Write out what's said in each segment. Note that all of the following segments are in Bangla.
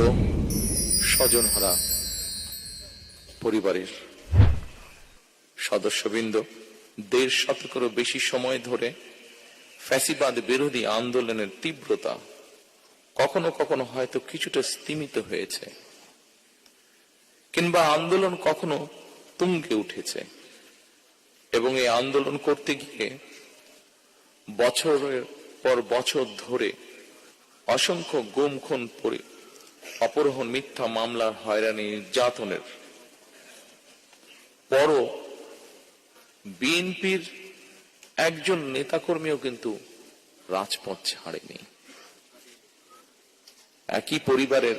প্রিয় স্বজনহারা পরিবারের সদস্যবৃন্দ, ১.৫ শতকেরও বেশি সময় ধরে ফ্যাসিবাদ বিরোধী আন্দোলনের তীব্রতা কখনো কখনো হয়তো কিছুটা স্তিমিত হয়েছে, কিংবা আন্দোলন কখনো তুঙ্গে উঠেছে, এবং এই আন্দোলন করতে গিয়ে বছরের পর বছর ধরে অসংখ্য গুম খুন, অপহরণ, মিথ্যা মামলার হয়রানি, নির্যাতনের পরও বিএনপির একজন নেতাকর্মীও কিন্তু রাজপথ ছাড়েনি। একই পরিবারের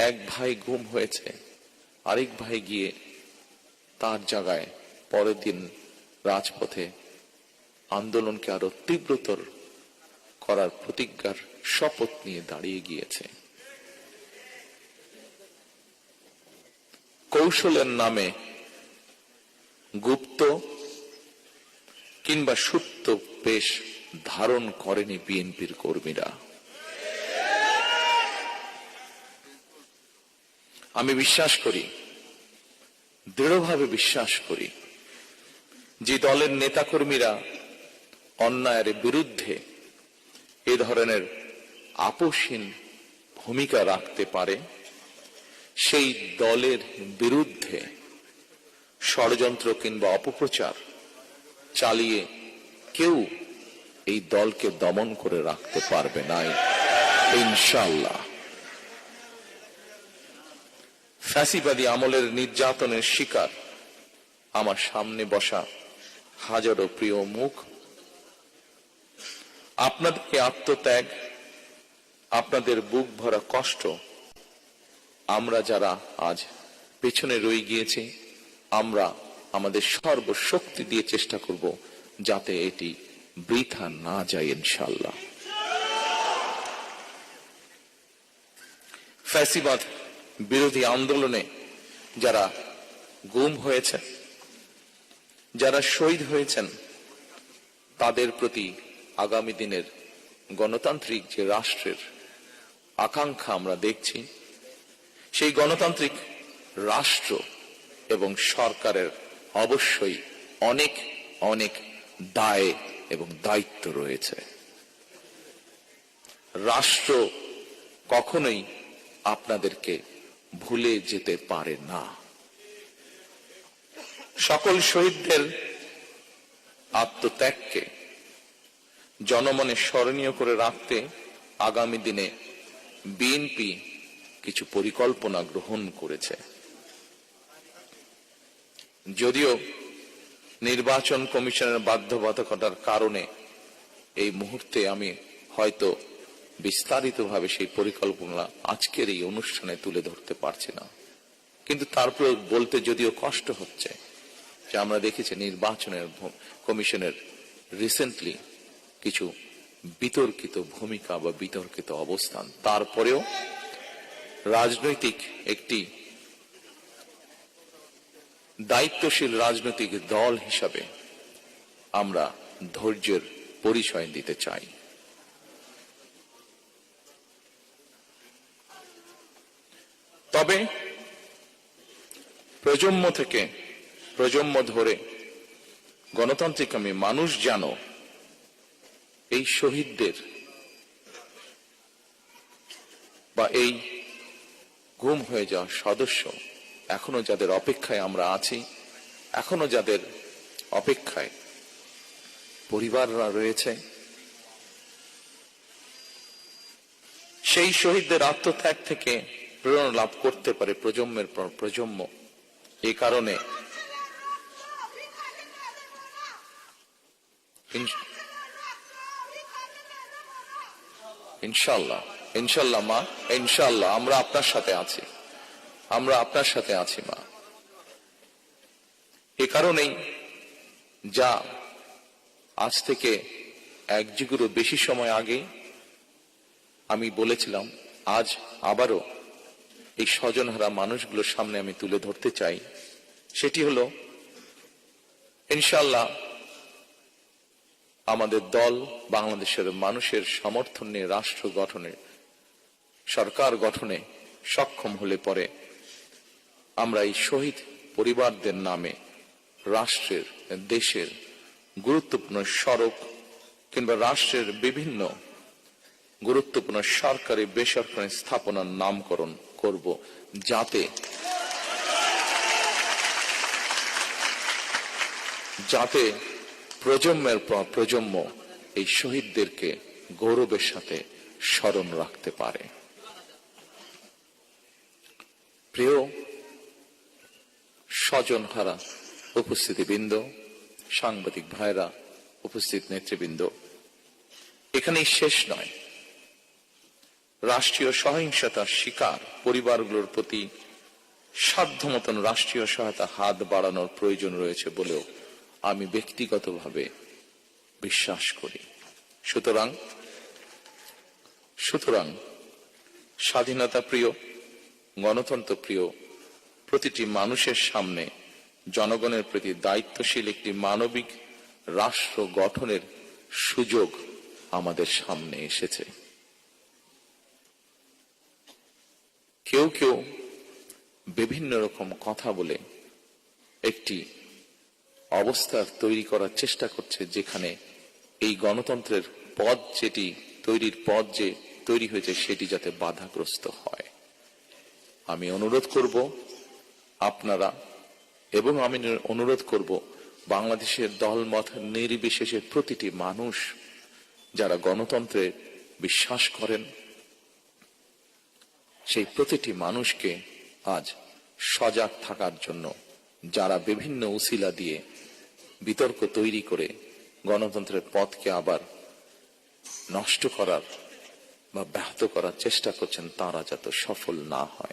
এক ভাই গুম হয়েছে, আরেক ভাই গিয়ে তার জায়গায় পরের দিন রাজপথে আন্দোলনকে আরো তীব্রতর করার প্রতিজ্ঞার শপথ নিয়ে দাঁড়িয়ে গিয়েছে। কৌশলের নামে গুপ্ত কিংবা সুপ্ত বেশ ধারণ করেনি বিএনপির কর্মীরা। আমি বিশ্বাস করি, দৃঢ়ভাবে বিশ্বাস করি, যে দলের নেতাকর্মীরা অন্যায়ের বিরুদ্ধে এ ধরনের আপোষহীন ভূমিকা রাখতে পারে, সেই দলের বিরুদ্ধে ষড়যন্ত্র কিংবা অপপ্রচার চালিয়ে কেউ এই দলকে দমন করে রাখতে পারবে না ইনশাআল্লাহ। ফ্যাসিবাদী আমলের নির্যাতনের শিকার আমার সামনে বসা হাজারো প্রিয় মুখ, আপনাদের আত্মত্যাগ, আপনাদের বুক ভরা কষ্ট আমরা যারা আজ পেছনে রয়ে গিয়েছি, আমরা আমাদের সর্বশক্তি দিয়ে চেষ্টা করব যাতে এটি বৃথা না যায় ইনশাআল্লাহ। ফ্যাসিবাদ বিরোধী আন্দোলনে যারা গুম হয়েছে, যারা শহীদ হয়েছেন, তাদের প্রতি আগামী দিনের গণতান্ত্রিক যে রাষ্ট্রের আকাঙ্ক্ষা আমরা দেখছি, সেই গণতান্ত্রিক রাষ্ট্র এবং সরকারের অবশ্যই অনেক অনেক দায় এবং দায়িত্ব রয়েছে। রাষ্ট্র কখনোই আপনাদেরকে ভুলে যেতে পারে না। সকল শহীদদের আত্মত্যাগকে জনমনে স্মরণীয় করে রাখতে আগামী দিনে বিএনপি কিছু পরিকল্পনা গ্রহণ করেছে। যদিও নির্বাচন কমিশনের বাধ্যবাধকতার কারণে এই মুহূর্তে আমি হয়তো বিস্তারিতভাবে সেই পরিকল্পনা আজকের এই অনুষ্ঠানে তুলে ধরতে পারছি না, কিন্তু তারপরে বলতে যদিও কষ্ট হচ্ছে যে আমরা দেখেছি নির্বাচনের কমিশনের রিসেন্টলি কিছু বিতর্কিত ভূমিকা বা বিতর্কিত অবস্থান। তারপরেও রাজনৈতিক একটি দায়িত্বশীল রাজনৈতিক দল হিসাবে আমরা ধৈর্যের পরিচয় দিতে চাই। তবে প্রজন্ম থেকে প্রজন্ম ধরে গণতান্ত্রিক আমি মানুষ যেন এই শহীদদের বা এই গুম হয়ে যাওয়া সদস্য, এখনো যাদের অপেক্ষায় আমরা আছি, এখনো যাদের অপেক্ষায় পরিবাররা রয়েছে, সেই শহীদদের আত্মত্যাগ থেকে প্রেরণা লাভ করতে পারে প্রজন্মের পর প্রজন্ম। এই কারণে ইনশাআল্লাহ ইনশাআল্লাহ মা, ইনশাআল্লাহ আমরা আপনার সাথে আছি, আমরা আপনার সাথে আছি মা। এ কারণেই যা আজ থেকে এক যুগেরও বেশি সময় আগে আমি বলেছিলাম, আজ আবারও এই স্বজনহারা মানুষগুলোর সামনে আমি তুলে ধরতে চাই, সেটি হলো ইনশাআল্লাহ আমাদের দল বাংলাদেশের মানুষের সমর্থন নিয়ে রাষ্ট্র গঠনে, সরকার গঠনে সক্ষম হলে পরে আমরা এই শহীদ পরিবারদের নামে রাষ্ট্রের, দেশের গুরুত্বপূর্ণ সড়ক কিংবা রাষ্ট্রের বিভিন্ন গুরুত্বপূর্ণ সরকারি বেসরকারি স্থাপনার নামকরণ করব, যাতে প্রজন্মের পর প্রজন্ম এই শহীদদেরকে গৌরবের সাথে স্মরণ রাখতে পারে। প্রিয় স্বজনহারা উপস্থিতিবৃন্দ, সাংবাদিক ভাইরা, উপস্থিত নেতৃবৃন্দ, এখানেই শেষ নয়। রাষ্ট্রীয় সহিংসতার শিকার পরিবারগুলোর প্রতি সাধ্যমতন রাষ্ট্রীয় সহায়তা হাত বাড়ানোর প্রয়োজন রয়েছে বলেও আমি ব্যক্তিগতভাবে বিশ্বাস করি। সুতরাং স্বাধীনতা প্রিয়, গণতন্ত্র প্রিয় প্রতিটি মানুষের সামনে জনগণের প্রতি দায়িত্বশীল একটি মানবিক রাষ্ট্র গঠনের সুযোগ আমাদের সামনে এসেছে। কেউ কেউ বিভিন্ন রকম কথা বলে একটি অবস্থা তৈরি করার চেষ্টা করছে, যেখানে এই গণতন্ত্রের পথ যে তৈরি হয়েছে সেটি যাতে বাধাগ্রস্ত হয়। আমি অনুরোধ করব আপনারা, এবং আমি অনুরোধ করব বাংলাদেশের দলমত নির্বিশেষে প্রতিটি মানুষ যারা গণতন্ত্রে বিশ্বাস করেন, সেই প্রতিটি মানুষকে আজ সজাগ থাকার জন্য, যারা বিভিন্ন উসিলা দিয়ে বিতর্ক তৈরি করে গণতন্ত্রের পথকে আবার নষ্ট করার বা ব্যাহত করার চেষ্টা করছেন, তারা যাতে সফল না হয়।